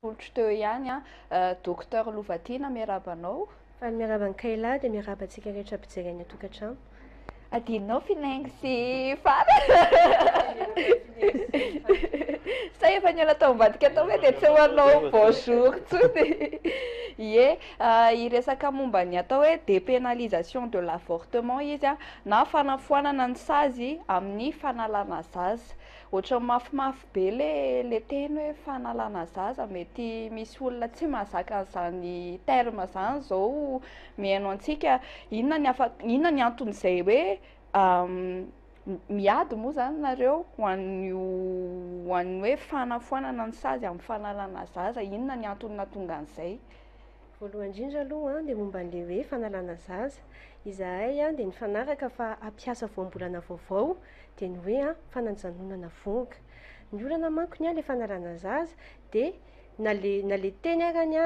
Olotry teo ihany docteur Lovatina miarabanao. Fa miarabany Kaila dia miarabantsika rehetra mpijery any an-tokantrano. Adinao finaingy sy fara. Sa efa niala tao ambadika tao hoe dia tsy ho anao bonjour tsony. Ie, iresaka momba ny atao hoe dépénalisation de l'avortement izy na fanafoanana ny sazy amin'ny fanalana zaza. Ohatra mafimafy be le teny hoe fanalana zaza, mety misy olona tsy mahazaka an'izany terme zany zao mihaino antsika. Inona ny anton'izay hoe miady moa zany nareo ho an'ny hoe fanafoanana ny sazy amin'ny fanalana zaza, inona ny antony tonga an'izay? Voalohany indrindra aloha dia momba an'ilay hoe fanalana zaza, izahay dia nifanaraka fa hampiasa voambolana vaovao dia ny hoe fananjanonana vonga. Ny olana manko ny ilay fanalana zaza dia na le teny arany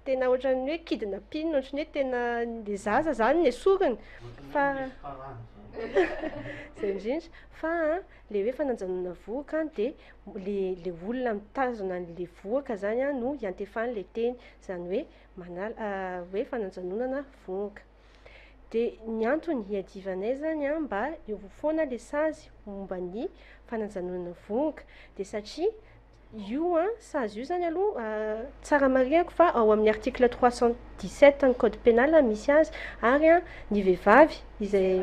tena ohatran'ny hoe kidina pinina, ohatran'ny hoe tena le zaza zany ny sorony fa zay indrindra fa le hoe fananjanona vohoka dia le olona mitazona an'le vohoka zany no iantefan'le teny, zany hoe fananjanonana vohoka. Dia ny antony hiadivanay zany mba eo foana le sazy momba ny fananjanonana vohoka dia satria io sazy io zany aloha tsara marihako fa ao amin'ny article 317 ny code pénal misy azy, ary ny vehivavy izay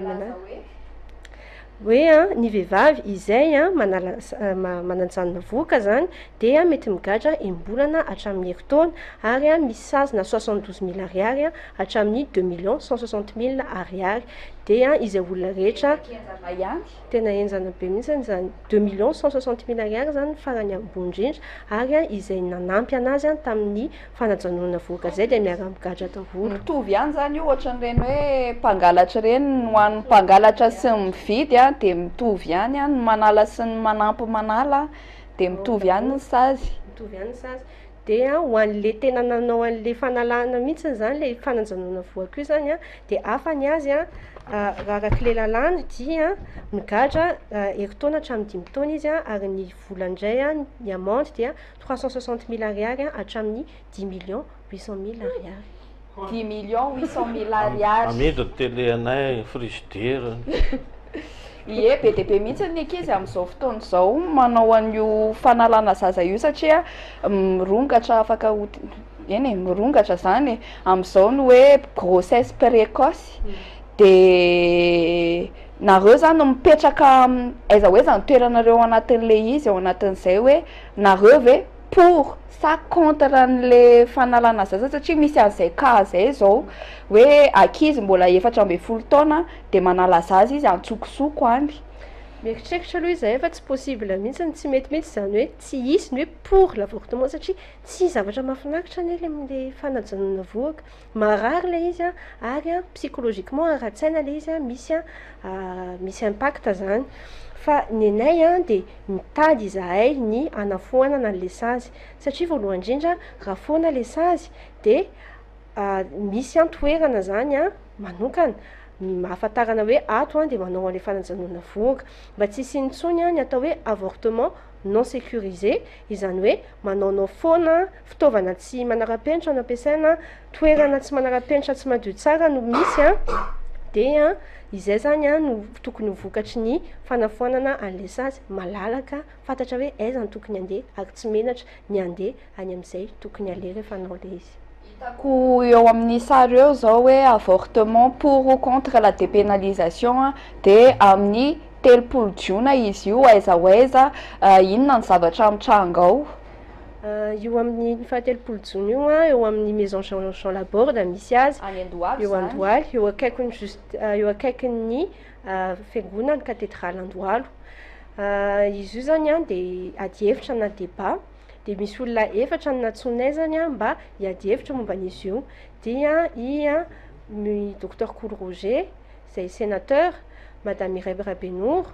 hoe ny vehivavy izay mananjanona vohoka zany dia mety migadra imbolana hatramin'ny herintaona, ary misy sazy na 72 000 ariary hatramin'ny 2 160 000 ariary. Dia izay olona rehetra tena enjana be mihitsy zany 2 160 000 ariary zany farany ambony indrindra, ary izay nanampy anazy tamin'ny fanajanonana vohoka zay dia miara-migadra daholo. Mitovy ihany zany io ohatran'ireny hoe mpangalatra ireny, ho an'ny mpangalatra sy ny mividy dia mitovy ihany ny manala sy ny manampy manala, dia mitovy ihany ny sazy. Mitovy ihany ny sazy. Dia ho an'le tena nanao an'le fanalana mihitsy zany le fananjanonana vohoka io zany dia afany azy raha arak'ilay lalàna dia migadra herintaona hatramin'ny 5 taona izy ary ny volandray ny amende dia 360 000 ariary hatramin'ny 10 800 000 ariary. 10 800 000 ariary. Amidy tele anay frigidaire. Ie, be dia be mihitsy ny ankizy amin'izao fotoana izao manao an'io fanalana zaza io satria mirongatra afaka mirongatra zany amin'izao no hoe grossesse précoce. Dia nareo zany no mipetraka aiza hoe zany toeranareo anatin'le izy ao anatin'izay hoe nareo ve pour sa contre n'le fanalana zaza, satria misy an'izay cas zay zao hoe ankizy mbola 14 taona dia manala zaza izy antsokosoko any. Mieritreritra aloha izahay fa tsy possible mihitsy, tsy mety mihitsy zany hoe tsy hisy ny hoe pour l'avortement satria tsy zavatra mahafinaritra ny le fanajanonana vohoka, marary le izy ary psychologiquement ara-tsaina le izy misy impact zany. Fa ny anay dia mitady izahay ny anafoanana le sazy satria voalohany indrindra raha foana le sazy dia misy toerana zany manokana ahafantarana hoe ato dia manao an'ilay fananjanonana vohoka, mba tsy hisy intsony ny atao hoe avortement non sécurisé, izany hoe manaonao foana fitaovana tsy manara-penitra no ampiasaina, toerana tsy manara-penitra tsy madio tsara no misy dia izay zany no tokony ho vokatry ny fanafoanana an'ilay sazy malalaka, fantatra hoe aiza no tokony handeha ary tsy menatra ny handeha any amin'izay tokony aleha rehefa hanao le izy. Hitako eo amin'ny sary eo zao hoe avortement pour ou contre la dépénalisation dia amin'ny 3 Jona izy io, aiza ho aiza inona ny zavatra mitranga ao? Io amin'ny faha-3 Jona io eo amin'ny maison Jean Laborde misy azy eo Andohalo, eo akaikin'ny fiangonana katedraly Andohalo. Izy io zany dia ady hevitra na débat, dia misy olona efatra no natsoinay zany mba hiady hevitra momba an'izy io, dia ny docteur Coul Roger izay sénateur, madame Mireille Rabenour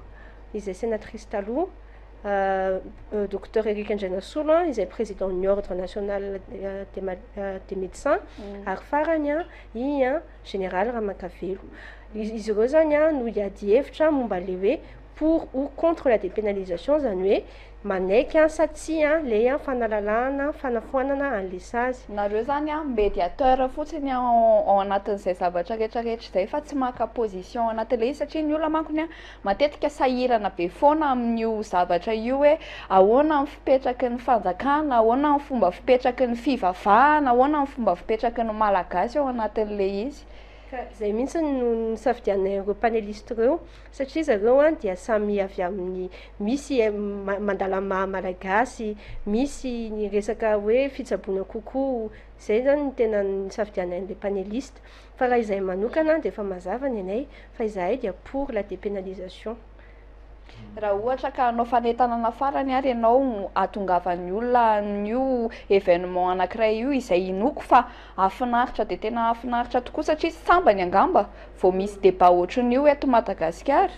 izay sénatrice taloha, docteur Eric Andrianasolo izay président ny ordre national des médecins, ary farany général Ramakavelo. Izy ireo zany no hiady hevitra momba le hoe pour ou contre la dépénalisation zany hoe manaiky satsia le fanalalana fanafoanana an'le sazy. Nareo zany a médiateur fotsiny ao anatin'izay zavatra rehetrarehetra izay fa tsy maka position anatin'le izy satria ny olona mankony a matetika sahirana be foana amin'io zavatra io hoe ahoana ny fipetraky ny fanjakana, ahoana ny fomba fipetraky ny fivavahana, ahoana ny fomba fipetraky ny malagasy ao anatin'le izy. Zay mihitsy no nisafidianay ireo paneliste ireo satria zareo dia samy avy amin'ny misy mandala malagasy, misy ny resaka hoe fitsaboana kokoa, zay zany ny tena nisafidianay an'le paneliste. Fa raha izay manokana dia efa mazava ny anay fa izahay dia pour la dépénalisation. Raha ohatra ka anao fanentanana farany ary ianao atongavan'ny olona n'io événement anankiray io izay inoko fa afinaritra dia tena afinaritra tokoa satria sambany angamba vao misy débat ohatran'io eto Madagasikara.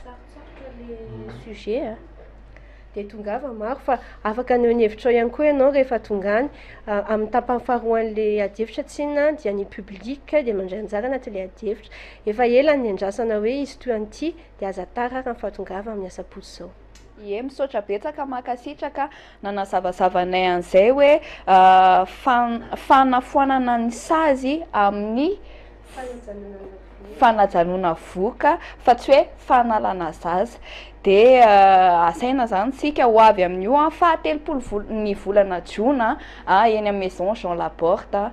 Sujet dia tongava maro fa afaka ny hevitra ihany koa ianao rehefa tongany amin'ny tapany faharoan'le adievitra tsinona dia ny public dia mandray anjara anatin'le adievitra. Efa ela ny andrasana hoe izy toy an'ity dia aza tara raha fahatongava amin'ny asabotsy zao. Ie, misaotra betsaka makasitraka nanazavazavanay an'izay hoe fanafoanana ny sazy amin'ny fanajanona voka fa tsy hoe fanalana zaza. Dia asaina zany sika ho avy amin'io fa 3 ny volana Jona eny amin'ny Maison Jean Laporte